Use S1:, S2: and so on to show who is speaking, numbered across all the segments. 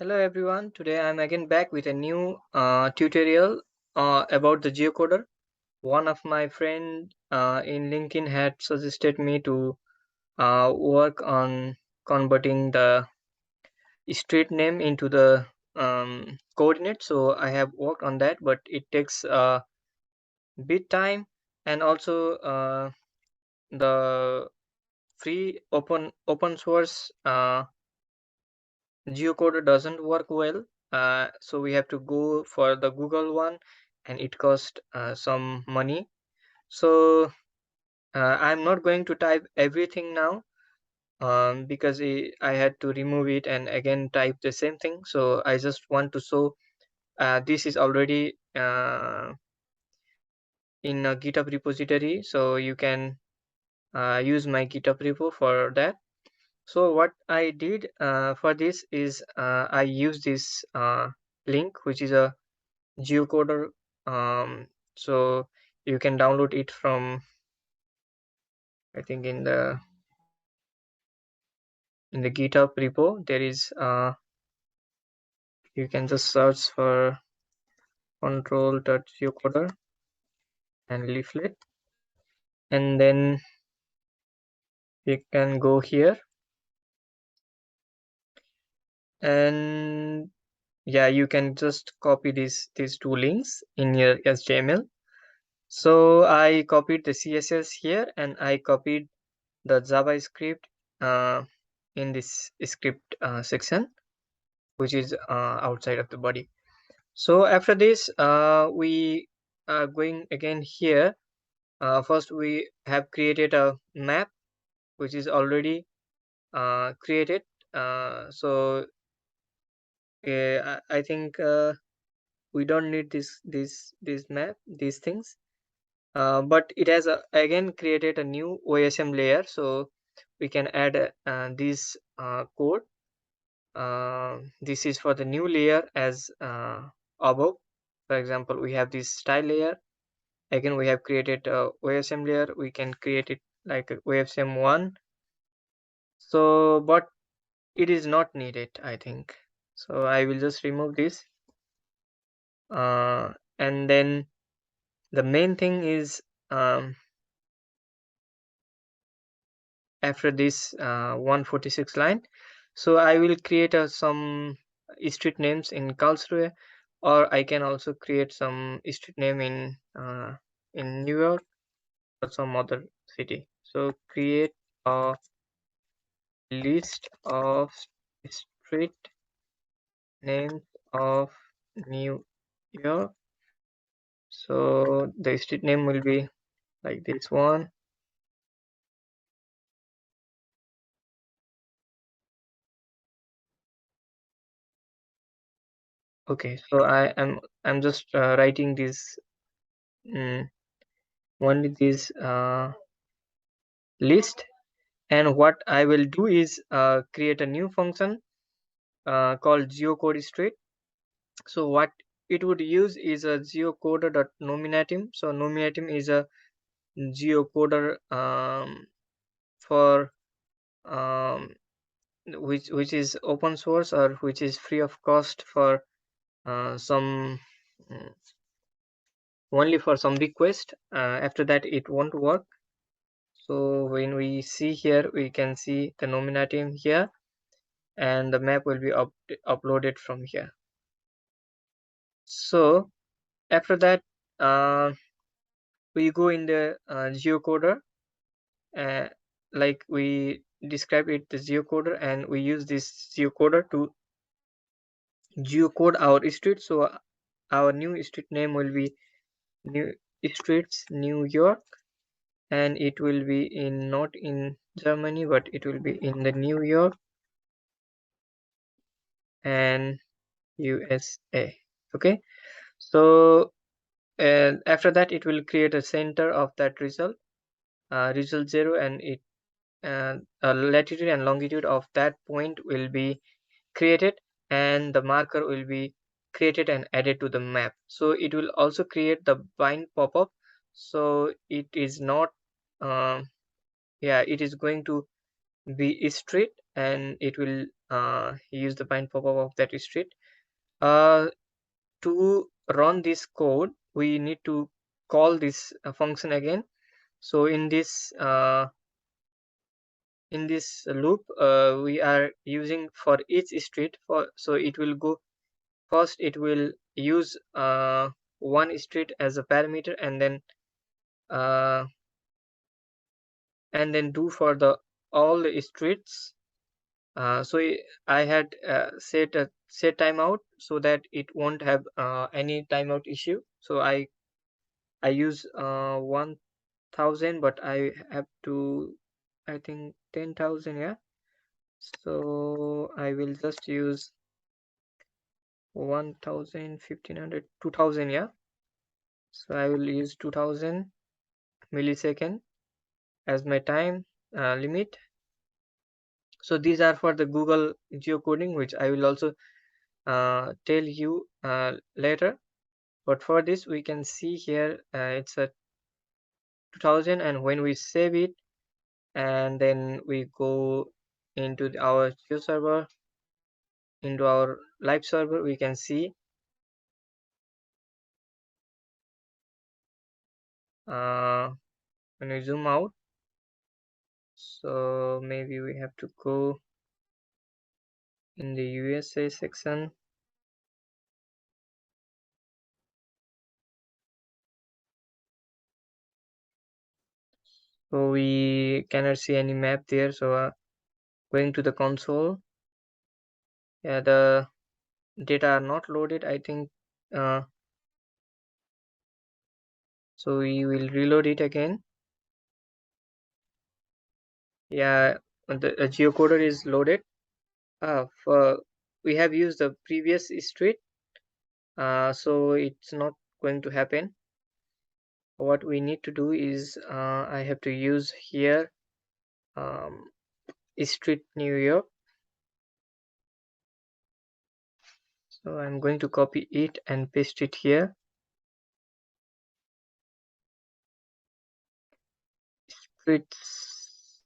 S1: Hello everyone, today I'm again back with a new tutorial about the geocoder. One of my friend in LinkedIn had suggested me to work on converting the street name into the coordinates. So I have worked on that, but it takes a bit time, and also the free open source geocoder doesn't work well, so we have to go for the Google one, and it costs some money. So I'm not going to type everything now, because I had to remove it and again type the same thing. So I just want to show this is already in a GitHub repository, so you can use my GitHub repo for that. So what I did for this is I use this link, which is a geocoder. So you can download it from, I think, in the GitHub repo. There is you can just search for control.geocoder and leaflet, and then you can go here, and yeah, you can just copy these two links in your HTML. So I copied the CSS here, and I copied the JavaScript uh, in this script section, which is outside of the body. So after this, we are going again here. First, we have created a map, which is already created. So I think we don't need this map, these things. But it has again created a new OSM layer, so we can add this code. This is for the new layer as above. For example, we have this style layer. Again, we have created a OSM layer. We can create it like a OSM 1. So, but it is not needed, I think. So I will just remove this. And then the main thing is, after this 146 line, so I will create some street names in Karlsruhe, or I can also create some street name in New York or some other city. So create a list of street names of New York. So the street name will be like this one. Okay, so I'm just writing this only this list, and what I will do is create a new function called geocode street. So what it would use is a geocoder.nominatim. So nominatim is a geocoder for which is open source, or which is free of cost for some mm, only for some request. After that, it won't work. So when we see here, we can see the nominatim here, and the map will be uploaded from here. So after that, we go in the geocoder, uh, like we describe it, the geocoder, and we use this geocoder to geocode our street. So our new street name will be New Streets New York, and it will be in, not in Germany, but it will be in the New York and USA. Okay, so after that, it will create a center of that result, result 0, and it latitude and longitude of that point will be created, and the marker will be created and added to the map. So it will also create the bind pop-up. So it is not, yeah, it is going to be street, and it will use the bind pop-up of that street. To run this code, we need to call this function again. So in this loop, we are using for each street. So it will go first, it will use one street as a parameter, uh, and then do for the all the streets. So I had set a set timeout so that it won't have any timeout issue. So I use 1000, but I have to, I think 10,000, yeah. So I will just use 1000, 1500, 2000, yeah. So I will use 2000 millisecond as my time limit. So these are for the Google geocoding, which I will also tell you later. But for this, we can see here it's a 2000, and when we save it and then we go into our geo server, into our live server, we can see when we zoom out. So maybe we have to go in the USA section. So we cannot see any map there. So going to the console, yeah, the data are not loaded, I think. So we will reload it again. Yeah, the geocoder is loaded. For we have used the previous street, so it's not going to happen. What we need to do is I have to use here um, street New York. So I'm going to copy it and paste it here. Streets,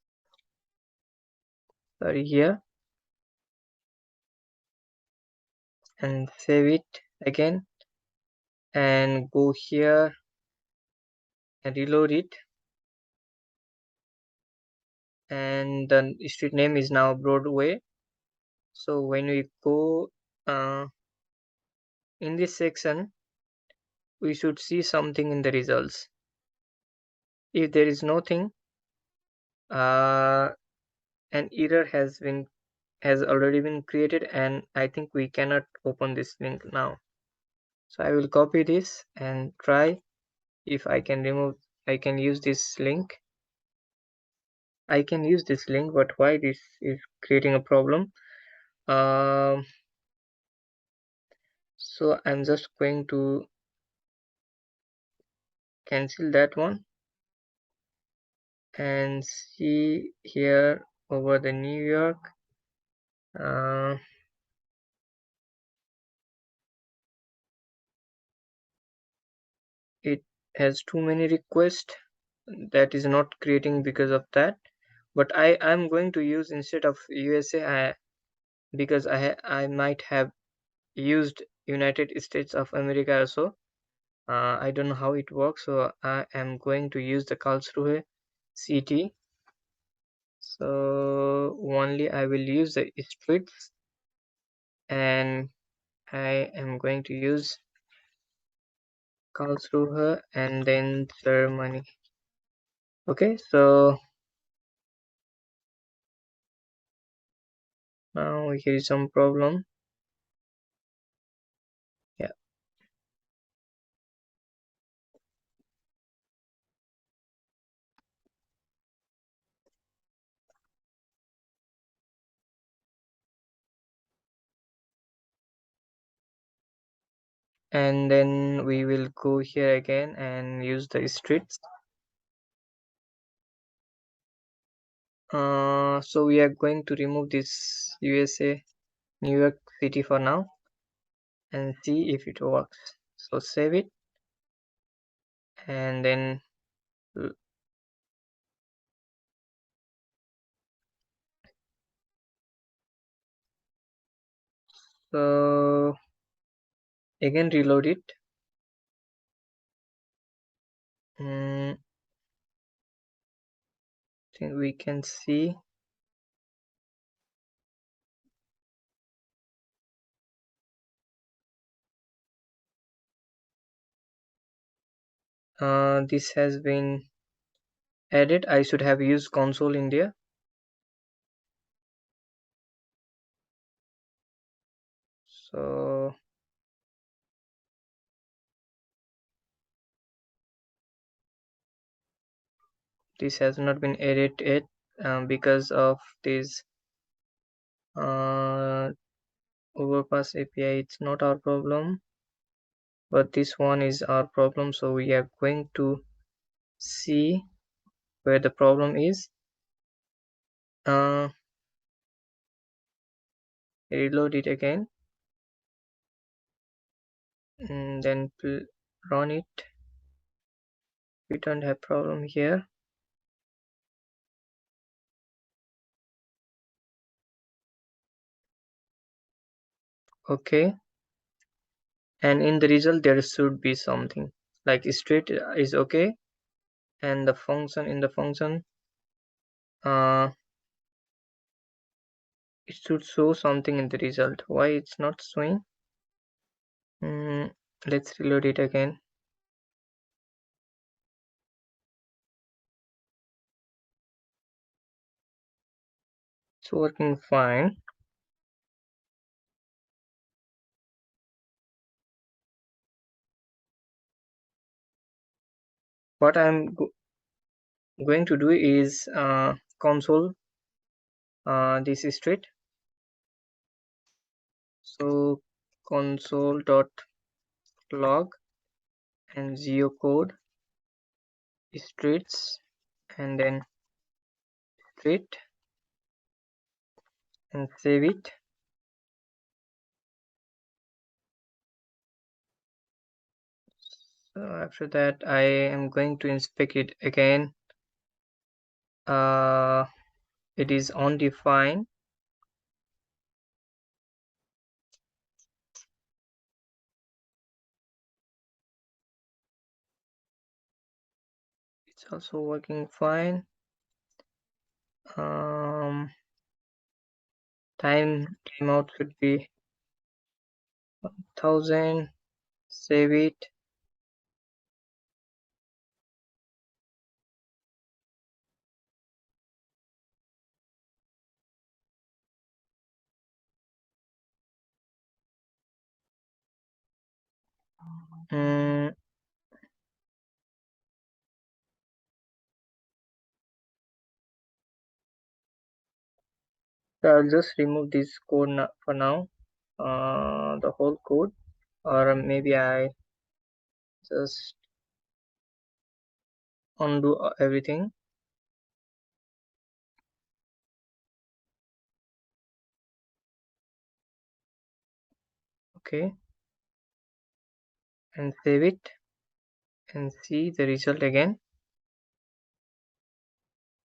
S1: sorry, here, and save it again and go here and reload it. And the street name is now Broadway. So when we go in this section, we should see something in the results. If there is nothing, an error has already been created, and I think we cannot open this link now. So I will copy this and try if I can use this link. I can use this link, but why this is creating a problem? So I'm just going to cancel that one and see here over the New York. It has too many requests, that is not creating because of that. But I'm going to use, instead of USA, because I might have used United States of America also. I don't know how it works, so I am going to use the Karlsruhe city. So only I will use the streets, and I am going to use Karlsruhe and then Germany. Okay, so now here is some problem. Yeah, and then we will go here again and use the streets. So we are going to remove this USA New York City for now and see if it works. So save it, and then So again reload it. I think we can see this has been added. I should have used console India. So this has not been added yet because of this overpass API. It's not our problem, but this one is our problem. So we are going to see where the problem is. Reload it again, and then run it. We don't have problem here. Okay, and in the result there should be something like straight is okay, and the function in the function uh it should show something in the result. Why it's not showing? Let's reload it again. It's working fine. What I'm going to do is console this straight. So console.log and geocode streets, and then straight, and save it. So after that I am going to inspect it again. It is undefined. It's also working fine. Timeout should be 1000. Save it. mm, so I'll just remove this code for now, the whole code, or maybe I just undo everything. Okay, and save it and see the result again.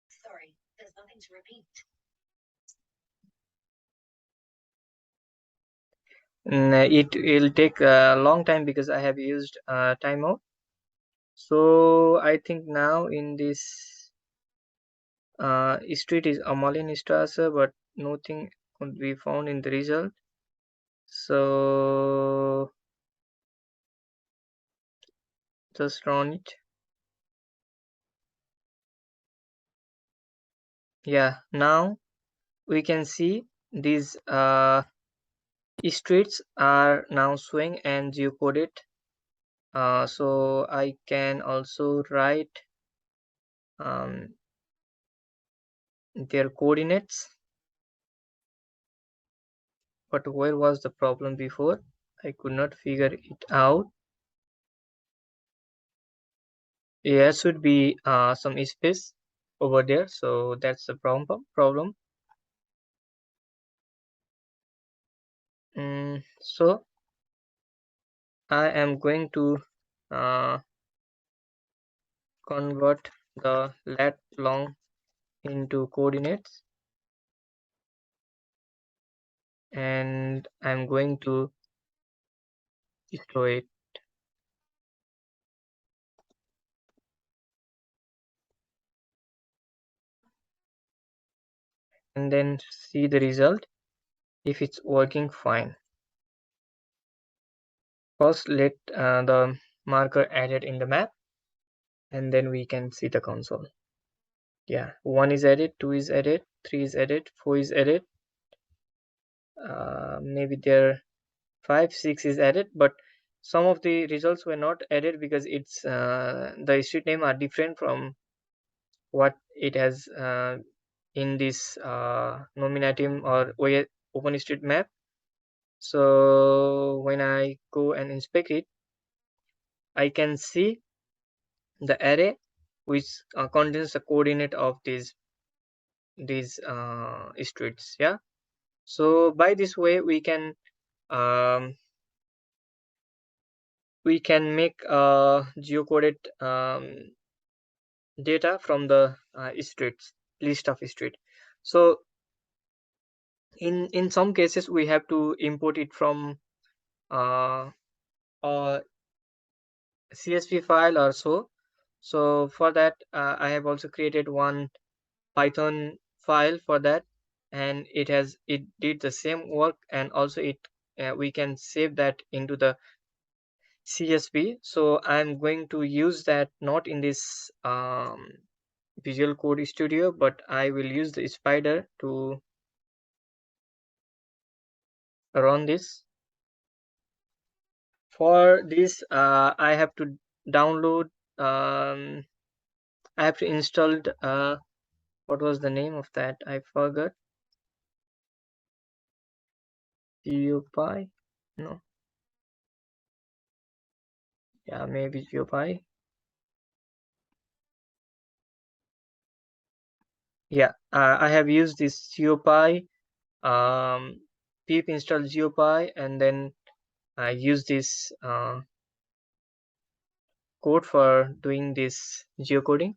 S2: Sorry, there's nothing to repeat.
S1: It will take a long time because I have used timeout. So I think now in this street is Amalienstraße, but nothing could be found in the result. So just run it. Yeah, now we can see these streets are now showing and geocoded. So I can also write their coordinates. But where was the problem before? I could not figure it out. There should be some space over there, so that's the problem. So I am going to uh, convert the lat long into coordinates, and I'm going to store it and then see the result if it's working fine. First, let the marker added in the map, and then we can see the console. Yeah, 1 is added, 2 is added, 3 is added, 4 is added. Maybe there 5, 6 is added, but some of the results were not added because it's the street name are different from what it has in this nominatim or OpenStreetMap. So when I go and inspect it, I can see the array which contains the coordinate of these streets. Yeah. So by this way um, we can make geocoded data from the streets list of street. So in some cases we have to import it from uh, a CSV file or so. So for that I have also created one Python file for that, and it did the same work, and also it we can save that into the CSV. So I'm going to use that not in this Visual Code Studio, but I will use the Spider to run this. For this, I have to download. I have to install. What was the name of that? I forgot. GeoPy? No. Yeah, maybe GeoPy. Yeah, I have used this GeoPy. Pip install GeoPy, and then I use this code for doing this geocoding.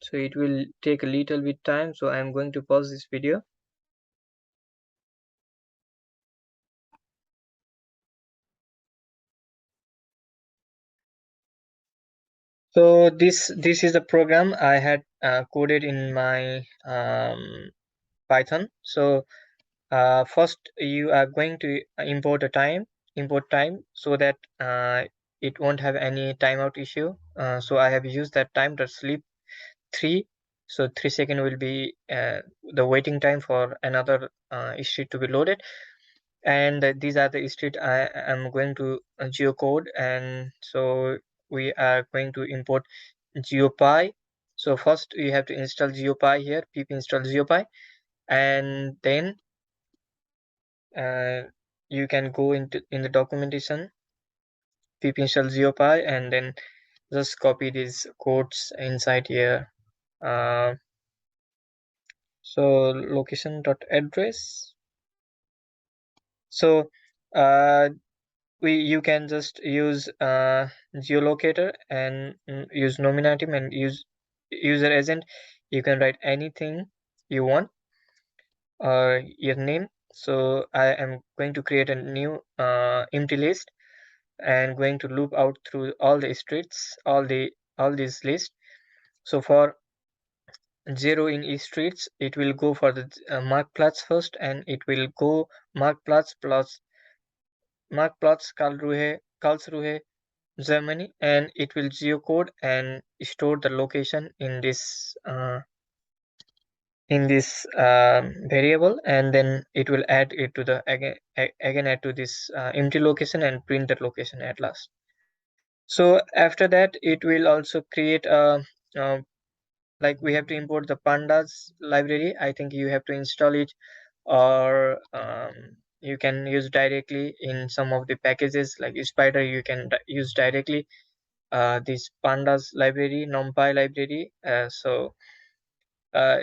S1: So it will take a little bit time, so I'm going to pause this video. So this is a program I had coded in my Python. So first you are going to import time so that it won't have any timeout issue. So I have used that time to sleep 3. So 3 seconds will be the waiting time for another street to be loaded, and these are the street I am going to geocode. And so we are going to import geopy. So first you have to install geopy here, pip install geopy, and then uh, you can go in the documentation, pip install geopy, and then just copy these codes inside here. uh, so location dot address. So you can just use geolocator and use nominatim and use user agent. You can write anything you want or your name. So I am going to create a new empty list and going to loop out through all the streets, all these lists. So for 0 in each streets, it will go for the Marktplatz first, and it will go Marktplatz plus Marktplatz Karlsruhe, Germany, and it will geocode and store the location in this variable, and then it will add it to the again add to this empty location and print that location at last. So after that, it will also create a like we have to import the pandas library. I think you have to install it, or you can use directly in some of the packages like spider. You can use directly. this pandas library, numpy library. So uh,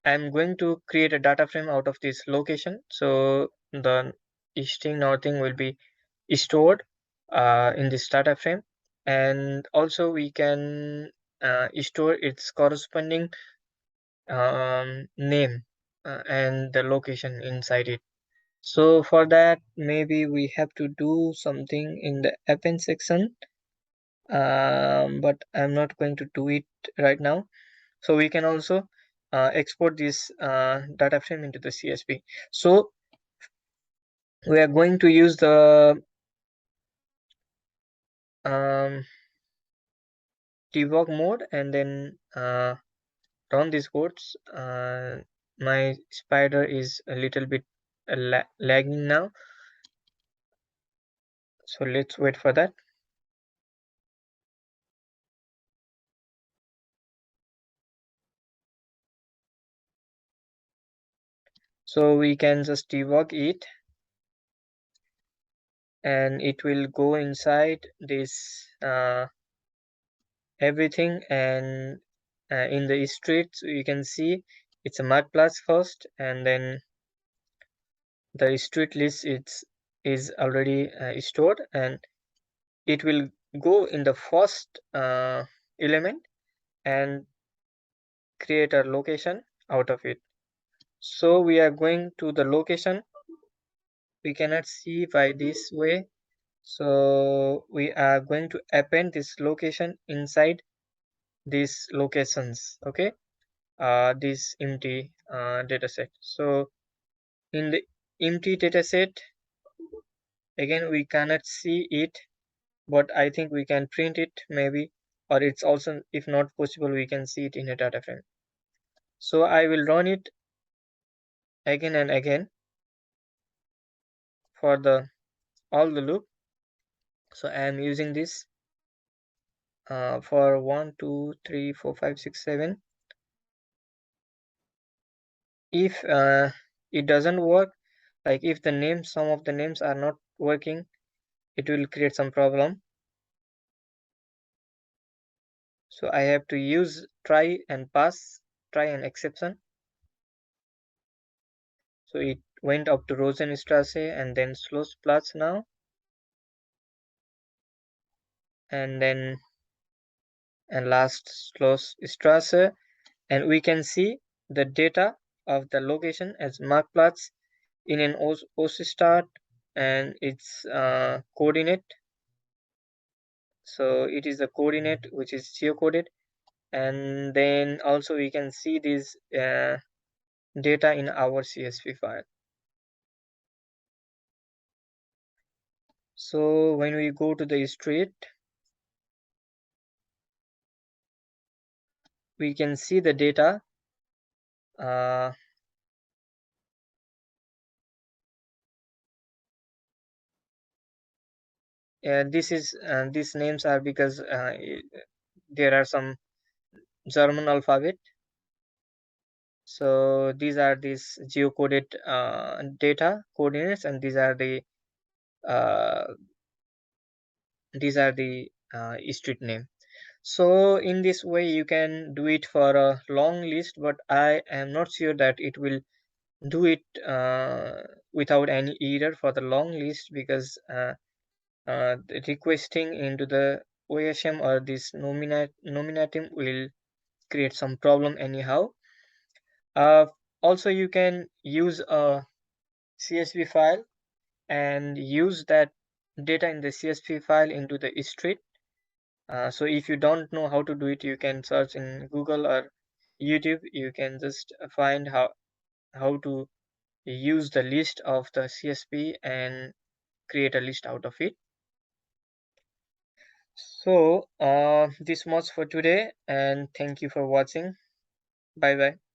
S1: I'm going to create a data frame out of this location. So the easting northing will be stored in this data frame, and also we can store its corresponding name and the location inside it. So for that, maybe we have to do something in the append section, but I'm not going to do it right now. So we can also export this data frame into the CSV. So we are going to use the um, debug mode and then run these codes. My spider is a little bit lagging now, so let's wait for that. So we can just debug it, and it will go inside this everything, and in the streets you can see it's a marketplace first, and then the street list is already stored, and it will go in the first element and create a location out of it. So we are going to the location. We cannot see by this way, so we are going to append this location inside these locations. Okay, this empty dataset. So in the empty dataset, again we cannot see it, but I think we can print it maybe, or it's also, if not possible, we can see it in a data frame. So I will run it again and again for the all the loop. So I am using this for 1 2 3 4 5 6 7. If it doesn't work, like if the names, some of the names are not working, it will create some problem. So I have to use try and pass, try and exception. So it went up to Rosenstrasse and then Schlossplatz now, and then and last Schlossstrasse, and we can see the data of the location as Marktplatz in an OSI and its coordinate. So it is the coordinate which is geocoded, and then also we can see this data in our CSV file. So when we go to the street, we can see the data. Uh, this is these names are because there are some German alphabet. So these are these geocoded data coordinates, and uh, these are the street name. So in this way you can do it for a long list, but I am not sure that it will do it without any error for the long list, because the requesting into the OSM or this nominatim will create some problem anyhow. Uh, Also you can use a CSV file and use that data in the CSV file into the street. So if you don't know how to do it, you can search in Google or YouTube. You can just find how to use the list of the CSV and create a list out of it. So this much for today, and thank you for watching. Bye bye.